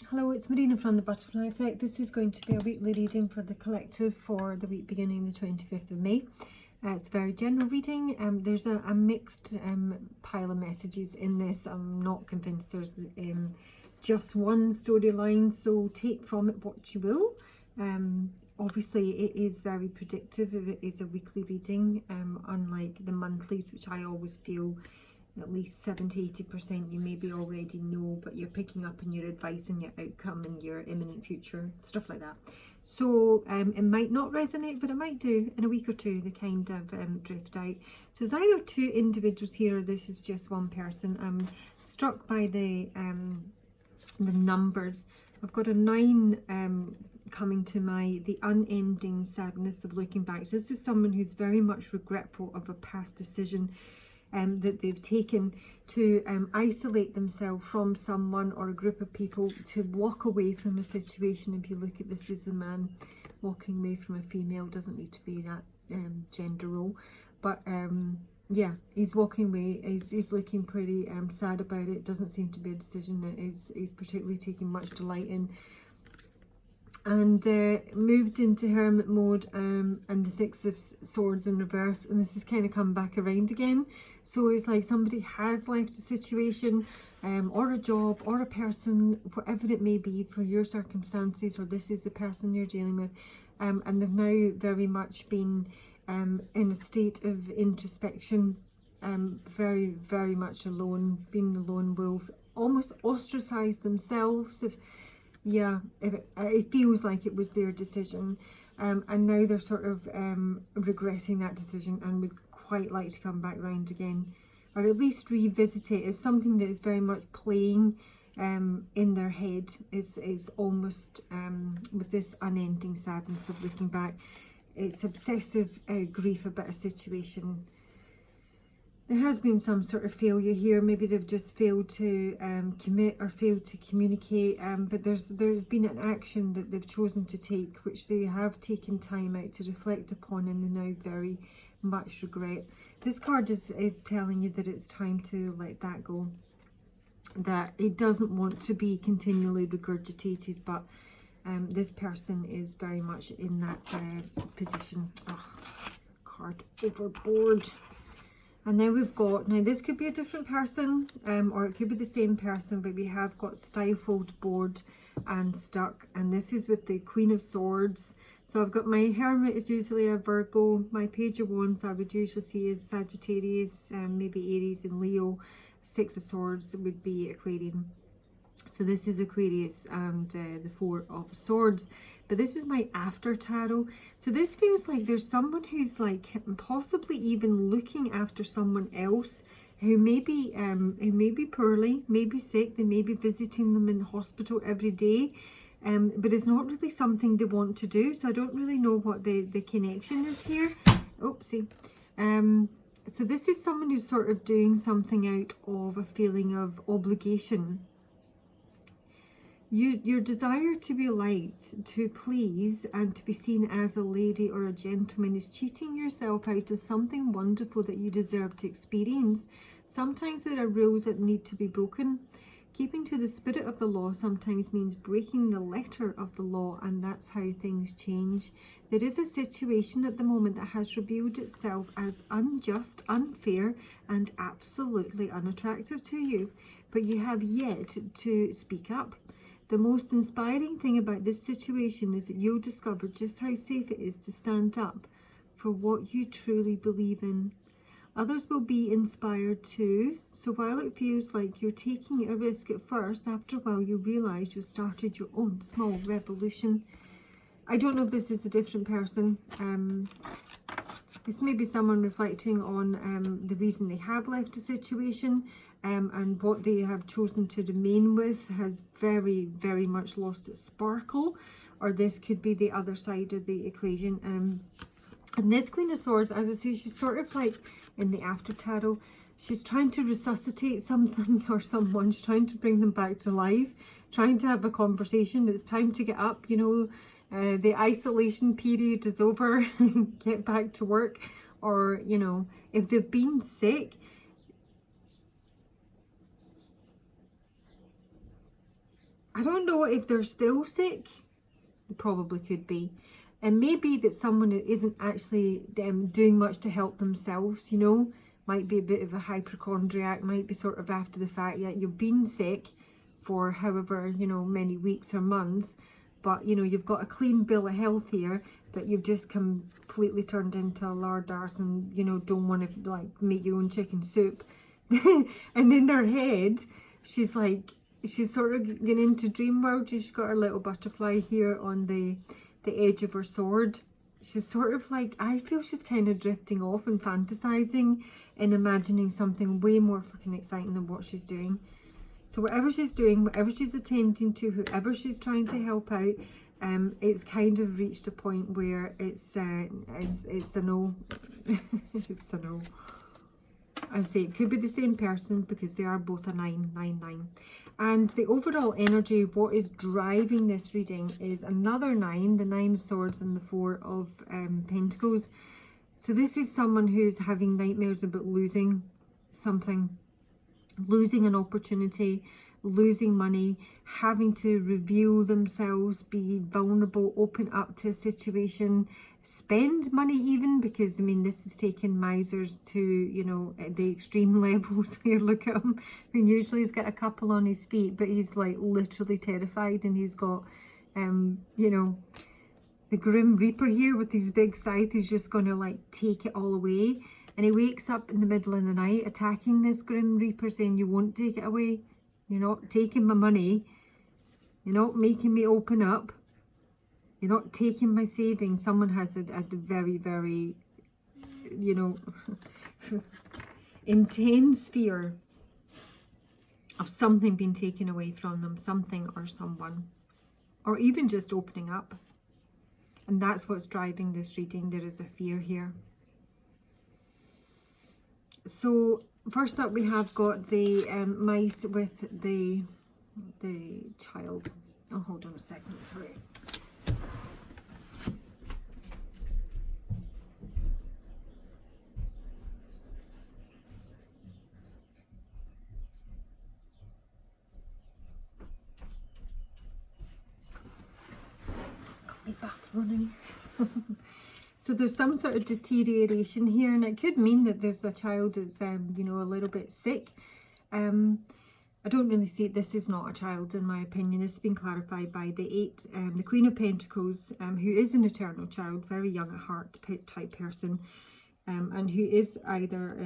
Hello, it's Marina from the Butterfly Effect. This is going to be a weekly reading for the collective for the week beginning the 25th of May. It's a very general reading. There's a mixed pile of messages in this. I'm not convinced there's just one storyline, so take from it what you will. Obviously, it is very predictive if it is a weekly reading, unlike the monthlies, which I always feel at least 70-80% you maybe already know, but you're picking up on your advice and your outcome and your imminent future, stuff like that. So it might not resonate, but it might do in a week or two. They kind of drift out. So it's either two individuals here or this is just one person. I'm struck by the numbers. I've got a 9 coming to the unending sadness of looking back. So this is someone who's very much regretful of a past decision that they've taken to isolate themselves from someone or a group of people, to walk away from a situation. If you look at this as a man walking away from a female, doesn't need to be that gender role, but yeah, he's walking away. He's looking pretty sad about it. Doesn't seem to be a decision that he's particularly taking much delight in. And moved into hermit mode, and the 6 of Swords in reverse, and this has kind of come back around again. So it's like somebody has left a situation or a job or a person, whatever it may be for your circumstances, or this is the person you're dealing with, and they've now very much been in a state of introspection, very, very much alone, being the lone wolf, almost ostracized themselves. Yeah, it feels like it was their decision, and now they're sort of regretting that decision and would quite like to come back round again, or at least revisit it. As something that is very much playing in their head, is almost with this unending sadness of looking back. It's obsessive grief about a situation. There has been some sort of failure here. Maybe they've just failed to commit or failed to communicate, but there's been an action that they've chosen to take, which they have taken time out to reflect upon, and they now very much regret. This card is telling you that it's time to let that go, that it doesn't want to be continually regurgitated, but this person is very much in that position. Oh, card overboard. And then we've got, now this could be a different person, or it could be the same person, but we have got stifled, bored and stuck. And this is with the Queen of Swords. So I've got my Hermit is usually a Virgo, my Page of Wands I would usually see as Sagittarius, maybe Aries and Leo. 6 of Swords would be Aquarian. So this is Aquarius, and the 4 of Swords. But this is my after tarot. So this feels like there's someone who's like possibly even looking after someone else who may be poorly, may be sick. They may be visiting them in hospital every day, but it's not really something they want to do. So I don't really know what the connection is here. Oopsie. So this is someone who's sort of doing something out of a feeling of obligation. Your desire to be liked, to please, and to be seen as a lady or a gentleman is cheating yourself out of something wonderful that you deserve to experience. Sometimes there are rules that need to be broken. Keeping to the spirit of the law sometimes means breaking the letter of the law, and that's how things change. There is a situation at the moment that has revealed itself as unjust, unfair, and absolutely unattractive to you, but you have yet to speak up. The most inspiring thing about this situation is that you'll discover just how safe it is to stand up for what you truly believe in. Others will be inspired too, so while it feels like you're taking a risk at first, after a while you realise you've started your own small revolution. I don't know if this is a different person. This may be someone reflecting on the reason they have left a situation, and what they have chosen to remain with has very, very much lost its sparkle, or this could be the other side of the equation. And this Queen of Swords, as I say, she's sort of like in the after tarot, she's trying to resuscitate something or someone. She's trying to bring them back to life, trying to have a conversation. It's time to get up, you know, the isolation period is over, get back to work. Or, you know, if they've been sick, I don't know if they're still sick. They probably could be. And maybe that someone isn't actually doing much to help themselves, you know, might be a bit of a hypochondriac, might be sort of after the fact that you've been sick for however, you know, many weeks or months, but, you know, you've got a clean bill of health here, but you've just completely turned into a lard arse and, you know, don't want to, like, make your own chicken soup. And in her head, she's like, she's sort of getting into dream world. She's got her little butterfly here on the edge of her sword. She's sort of like, I feel she's kind of drifting off and fantasizing and imagining something way more freaking exciting than what she's doing. So whatever she's doing, whatever she's attempting to, whoever she's trying to help out, it's kind of reached a point where it's a no. It's a no. I'd say it could be the same person because they are both a 999. And the overall energy, what is driving this reading is another 9, the 9 of Swords and the 4 of Pentacles. So this is someone who's having nightmares about losing something, losing an opportunity, losing money, having to reveal themselves, be vulnerable, open up to a situation, spend money even, because I mean this is taking misers to, you know, the extreme levels here. Look at him. I mean, usually he's got a couple on his feet, but he's like literally terrified, and he's got you know, the Grim Reaper here with his big scythe. He's just gonna like take it all away, and he wakes up in the middle of the night attacking this Grim Reaper, saying, you won't take it away, you're not taking my money, you're not making me open up, you're not taking my savings. Someone has a very, very, you know, intense fear of something being taken away from them, something or someone, or even just opening up. And that's what's driving this reading. There is a fear here. So first up, we have got the mice with the child. Oh, hold on a second, sorry. Got my bath running. So there's some sort of deterioration here, and it could mean that there's a child that's, you know, a little bit sick. I don't really see it. This is not a child, in my opinion. It's been clarified by the 8, the Queen of Pentacles, who is an eternal child, very young at heart type person, and who is either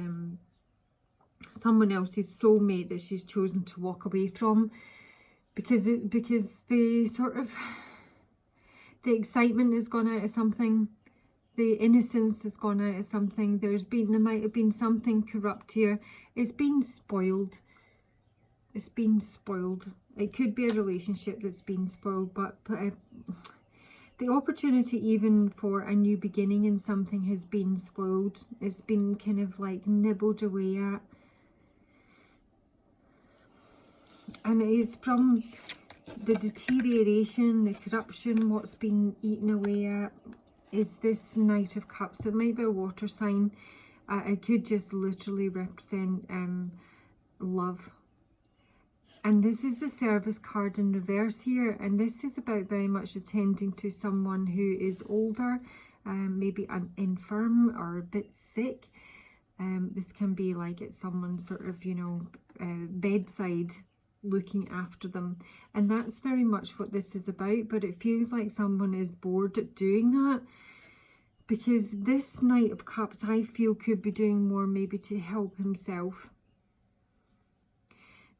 someone else's soulmate that she's chosen to walk away from, because the sort of the excitement has gone out of something. The innocence has gone out of something. There might have been something corrupt here. It's been spoiled. It's been spoiled. It could be a relationship that's been spoiled, but the opportunity even for a new beginning in something has been spoiled. It's been kind of like nibbled away at. And it is from the deterioration, the corruption, what's been eaten away at, is this Knight of Cups. So it might be a water sign. It could just literally represent love. And this is the Service card in reverse here, and this is about very much attending to someone who is older, maybe infirm or a bit sick. This can be like it's someone sort of, you know, bedside, looking after them, and that's very much what this is about. But it feels like someone is bored at doing that, because this Knight of Cups, I feel, could be doing more maybe to help himself.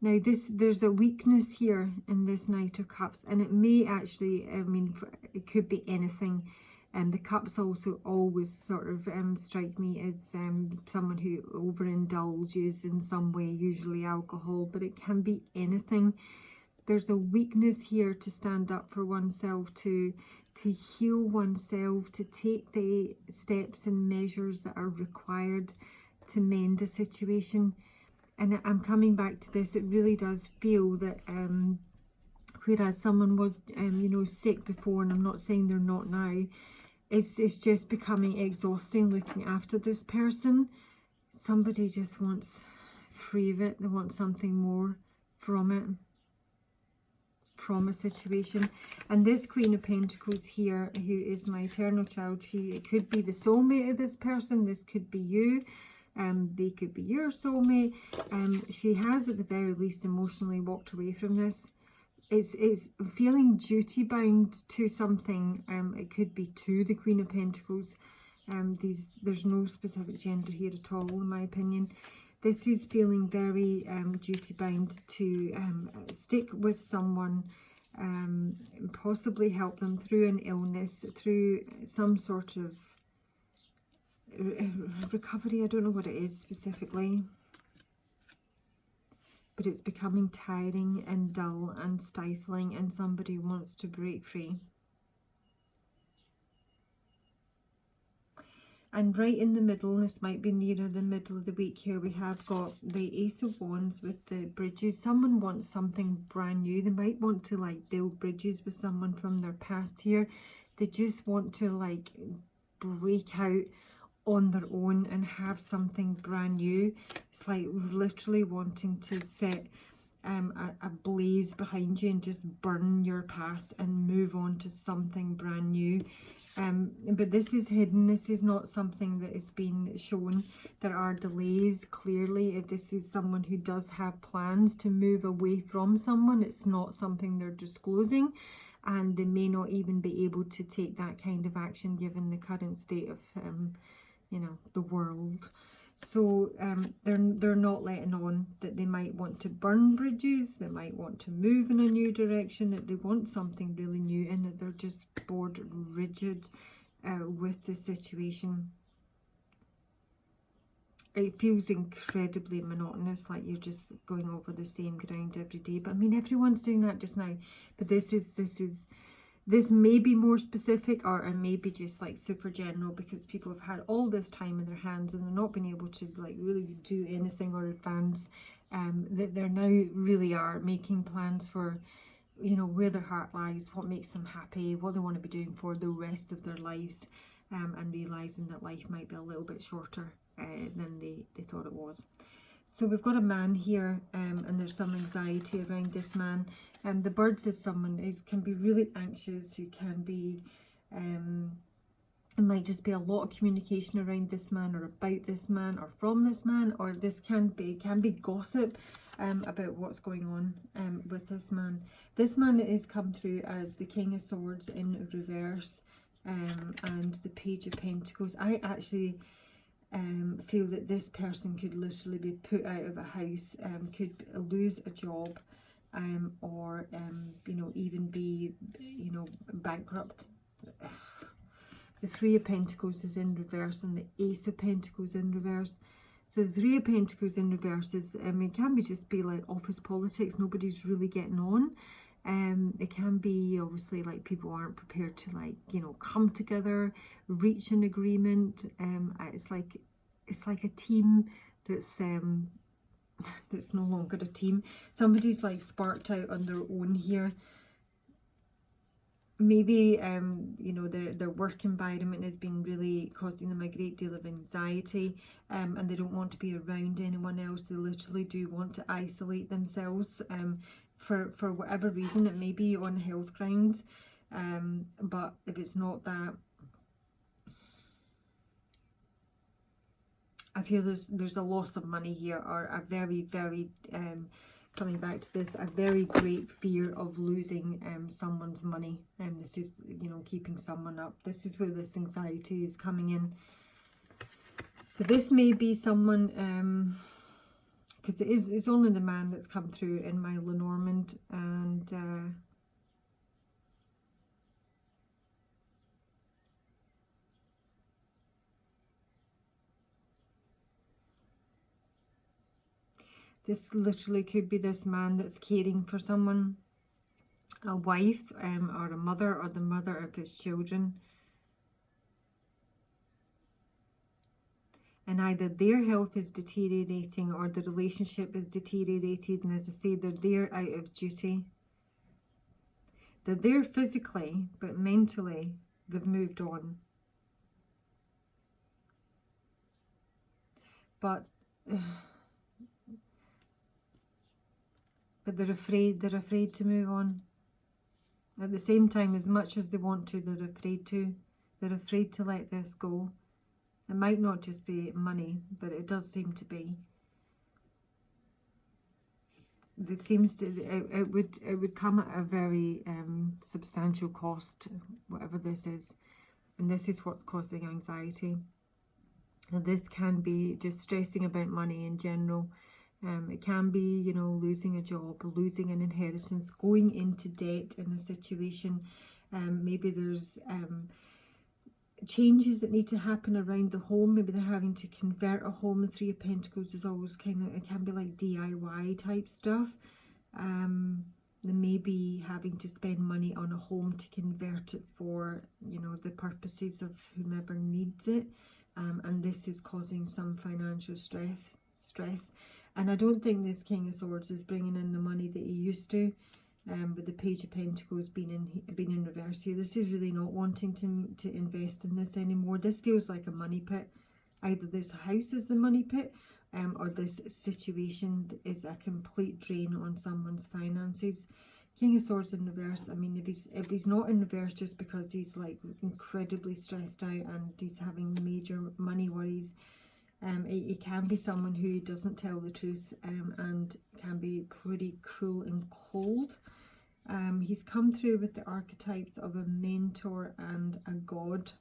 Now there's a weakness here in this Knight of Cups, and it may actually, I mean, it could be anything. And the cups also always sort of strike me as someone who overindulges in some way, usually alcohol, but it can be anything. There's a weakness here to stand up for oneself, to heal oneself, to take the steps and measures that are required to mend a situation. And I'm coming back to this, it really does feel that whereas someone was, you know, sick before, and I'm not saying they're not now, it's just becoming exhausting looking after this person. Somebody just wants free of it. They want something more from it. from a situation. And this Queen of Pentacles here, who is my eternal child, it could be the soulmate of this person. This could be you. They could be your soulmate. She has at the very least emotionally walked away from this. It's feeling duty bound to something. It could be to the Queen of Pentacles. There's no specific gender here at all, in my opinion. This is feeling very duty bound to stick with someone, possibly help them through an illness, through some sort of recovery. I don't know what it is specifically, but it's becoming tiring and dull and stifling, and somebody wants to break free. And right in the middle, this might be nearer the middle of the week here, we have got the Ace of Wands with the bridges. Someone wants something brand new. They might want to like build bridges with someone from their past here. They just want to like break out on their own and have something brand new. It's like literally wanting to set a blaze behind you and just burn your past and move on to something brand new. But this is hidden. This is not something that is being shown. There are delays, clearly. If this is someone who does have plans to move away from someone, it's not something they're disclosing, and they may not even be able to take that kind of action given the current state of you know, the world. So they're not letting on that they might want to burn bridges, they might want to move in a new direction, that they want something really new, and that they're just bored, rigid with the situation. It feels incredibly monotonous, like you're just going over the same ground every day. But I mean, everyone's doing that just now. But this may be more specific, or it may be just like super general, because people have had all this time in their hands and they're not being able to like really do anything or advance. That they're now really are making plans for, you know, where their heart lies, what makes them happy, what they want to be doing for the rest of their lives, and realizing that life might be a little bit shorter than they thought it was. So we've got a man here, and there's some anxiety around this man. The birds is someone who can be really anxious, who can be, it might just be a lot of communication around this man, or about this man, or from this man, or this can be gossip about what's going on with this man. This man is come through as the King of Swords in reverse, and the Page of Pentacles. I actually feel that this person could literally be put out of a house, could lose a job, or you know, even be, you know, bankrupt. The Three of Pentacles is in reverse, and the Ace of Pentacles in reverse. So the Three of Pentacles in reverse is, it can be just be like office politics. Nobody's really getting on. It can be obviously like people aren't prepared to, like, you know, come together, reach an agreement. It's like a team that's that's no longer a team. Somebody's like sparked out on their own here. Maybe you know, their work environment has been really causing them a great deal of anxiety, and they don't want to be around anyone else. They literally do want to isolate themselves, for whatever reason. It may be on health grounds, but if it's not that, I feel there's a loss of money here, or a very, very coming back to this, a very great fear of losing someone's money, and this is, you know, keeping someone up. This is where this anxiety is coming in. But this may be someone, because it's only the man that's come through in my Lenormand, and this literally could be this man that's caring for someone, a wife, or a mother, or the mother of his children. And either their health is deteriorating, or the relationship is deteriorated. And as I say, they're there out of duty. They're there physically, but mentally they've moved on. But they're afraid to move on. At the same time, as much as they want to, they're afraid to. They're afraid to let this go. It might not just be money, but it does seem to be. There seems to, it would come at a very substantial cost, whatever this is. And this is what's causing anxiety. And this can be just stressing about money in general. It can be, you know, losing a job, losing an inheritance, going into debt in a situation. Maybe there's changes that need to happen around the home. Maybe they're having to convert a home. The Three of Pentacles is always kind of, it can be like DIY type stuff. They may be having to spend money on a home to convert it for, you know, the purposes of whomever needs it. And this is causing some financial stress. And I don't think this King of Swords is bringing in the money that he used to. With the Page of Pentacles being in reverse here, this is really not wanting to invest in this anymore. This feels like a money pit. Either this house is the money pit, or this situation is a complete drain on someone's finances. King of Swords in reverse. I mean, if he's not in reverse just because he's like incredibly stressed out and he's having major money worries, it can be someone who doesn't tell the truth and can be pretty cruel and cold. He's come through with the archetypes of a mentor and a god.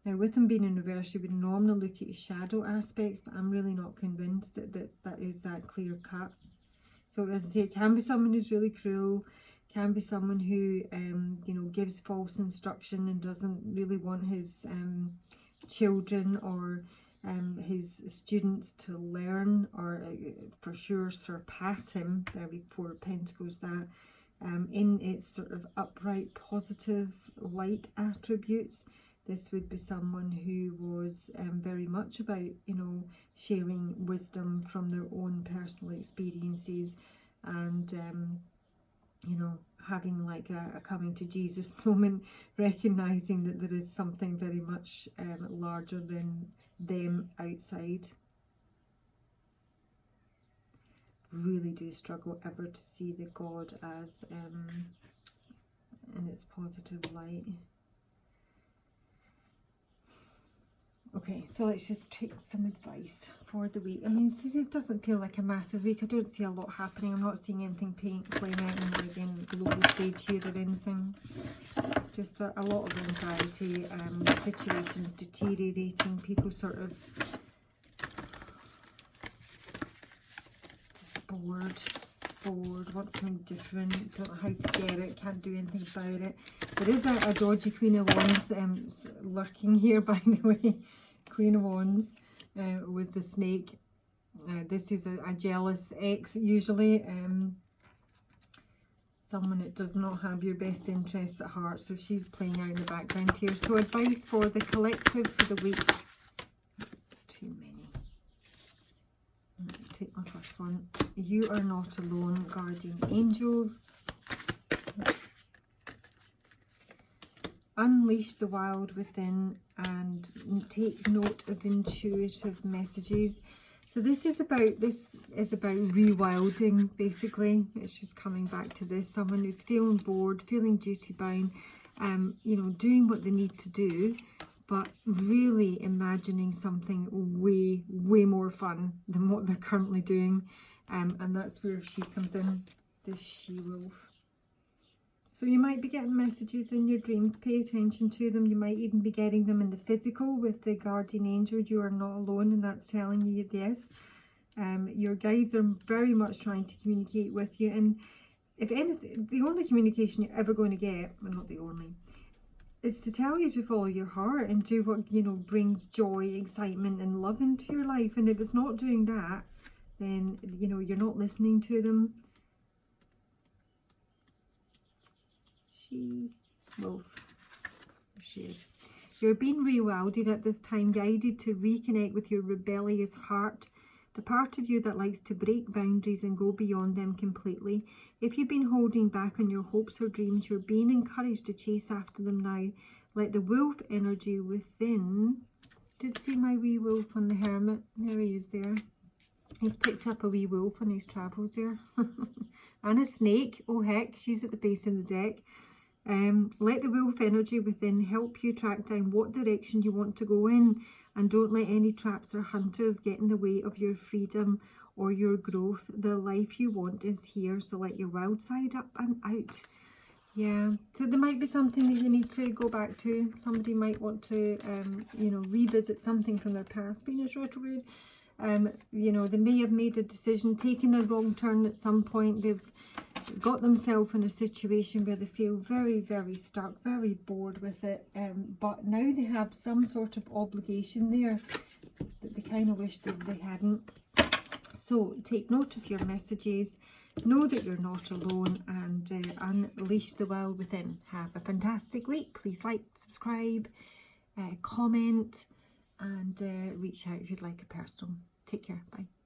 Now, with him being in reverse, you would normally look at his shadow aspects, but I'm really not convinced that that is that clear cut. So as I say, it can be someone who's really cruel, can be someone who, you know, gives false instruction and doesn't really want his children or his students to learn or for sure surpass him. Very Four of Pentacles, that in its sort of upright, positive, light attributes. This would be someone who was very much about, you know, sharing wisdom from their own personal experiences and, you know, having like a coming to Jesus moment, recognizing that there is something very much larger than them outside. Really do struggle ever to see the God as in its positive light. Okay, so let's just take some advice for the week. I mean, it doesn't feel like a massive week. I don't see a lot happening. I'm not seeing anything playing out in like in global stage here or anything. Just a lot of anxiety, situations deteriorating, people sort of just bored, want something different, don't know how to get it, can't do anything about it. There is a dodgy Queen of Wands lurking here, by the way. Queen of Wands with the snake. This is a jealous ex, usually. Someone that does not have your best interests at heart. So she's playing out in the background here. So advice for the collective for the week. Too many. Let's take my first one. You are not alone, guardian angel. Unleash the wild within and take note of intuitive messages. So this is about rewilding, basically. It's just coming back to this. Someone who's feeling bored, feeling duty bound, you know, doing what they need to do, but really imagining something way more fun than what they're currently doing. And that's where she comes in, this she-wolf. So you might be getting messages in your dreams. Pay attention to them. You might even be getting them in the physical with the guardian angel. You are not alone, and that's telling you yes. Your guides are very much trying to communicate with you. And if anything, the only communication you're ever going to get, well, not the only, is to tell you to follow your heart and do what, you know, brings joy, excitement, and love into your life. And if it's not doing that, then, you know, you're not listening to them. Wolf. There she is. You're being rewilded at this time, guided to reconnect with your rebellious heart, the part of you that likes to break boundaries and go beyond them completely. If you've been holding back on your hopes or dreams, you're being encouraged to chase after them now. Let the wolf energy within. Did see my wee wolf on the hermit? There he is there. He's picked up a wee wolf on his travels there. And a snake. Oh heck, she's at the base of the deck. Let the wolf energy within help you track down what direction you want to go in, and don't let any traps or hunters get in the way of your freedom or your growth. The life you want is here, so let your wild side up and out. Yeah, so there might be something that you need to go back to. Somebody might want to, you know, revisit something from their past. Venus retrograde. You know, they may have made a decision, taken a wrong turn at some point. They've got themselves in a situation where they feel very, very stuck, very bored with it. But now they have some sort of obligation there that they kind of wish that they hadn't. So take note of your messages. Know that you're not alone, and unleash the will within. Have a fantastic week. Please like, subscribe, comment, and reach out if you'd like a personal. Take care. Bye.